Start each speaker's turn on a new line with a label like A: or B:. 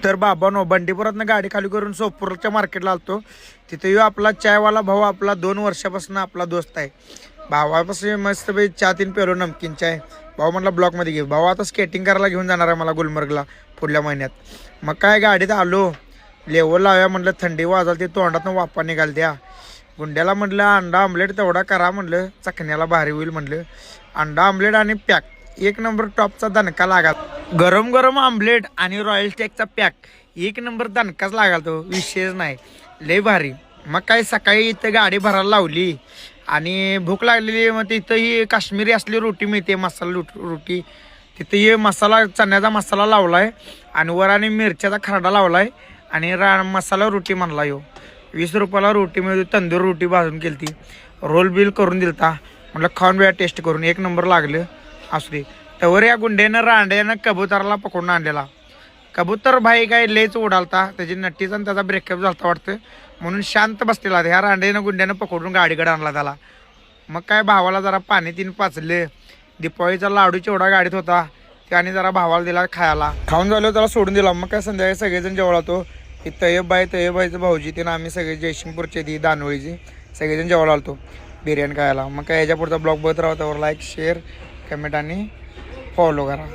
A: तर बाबांनो बंडीपुरातनं गाडी खाली करून सोपूरच्या मार्केटला आलतो. तिथे येऊ आपला चायवाला भाऊ आपला 2 वर्षापासून आपला दोस्त आहे. भावापासून मस्त पैकी चहा 3 पेलो नमकीन चाय. भाऊ म्हटला ब्लॉकमध्ये घेऊ. भाऊ आता स्केटिंग करायला घेऊन जाणार आहे मला गुलमर्गला पुढल्या महिन्यात. मग काय गाडीत आलो लेवल लाव्या म्हटलं थंडी वाजाल ते तोंडातनं वापा निघाल त्या. गुंड्याला म्हटलं अंडा आमलेट तेवढा करा म्हटलं चखण्याला भारी होईल म्हटलं. अंडा आमलेट आणि पॅक 1 नंबर टॉपचा दणका लागाल. गरम गरम आमलेट आणि रॉयल स्टेकचा पॅक 1 नंबर दणकाच लागाल तो विषयच नाही लय भारी. मग काय सकाळी इथं गाडी भरायला लावली आणि भूक लागलेली. मग तिथं ही काश्मीरी असली रोटी मिळते मसाला रोटी. तिथं हे मसाला चण्याचा मसाला लावलाय आणि वर आणि मिरच्याचा खरडा लावलाय आणि मसाला रोटी म्हणला यो. 20 रुपयाला रोटी मिळते. तंदूर रोटी भाजून केली ती. रोल बिल करून दिलता. म्हटलं खाऊन वेळा टेस्ट करून 1 नंबर लागलं. असू दे. त्यावर या गुंड्यानं रांड्यानं कबुतराला पकडून आणलेला. कबूतर भाई काय लेच उडालता त्याची नट्टीचा आणि त्याचा ब्रेकअप झालता वाटतं म्हणून शांत बसलेला. ह्या रांड्यानं गुंड्यानं पकडून गाडीकडे आणला त्याला. मग काय भावाला जरा पाणी 3 पाचले. दिपाळीचा लाडू चिवडा गाडीत होता त्याने जरा भावाला दिला खायला. खाऊन झालं त्याला सोडून दिला. मग काय संध्याकाळी सगळेजण जेवला तो. ही तय्यबाईचं भाऊजी तिनं आम्ही सगळे जयसिंगपूरचे ती दानवळीची सगळेजण जेवायला आलतो बिर्याणी खायला. मग काय याच्या पुढचा ब्लॉग बघत राहा. त्यावर लाईक शेअर कमेंट आणि फॉलो करा.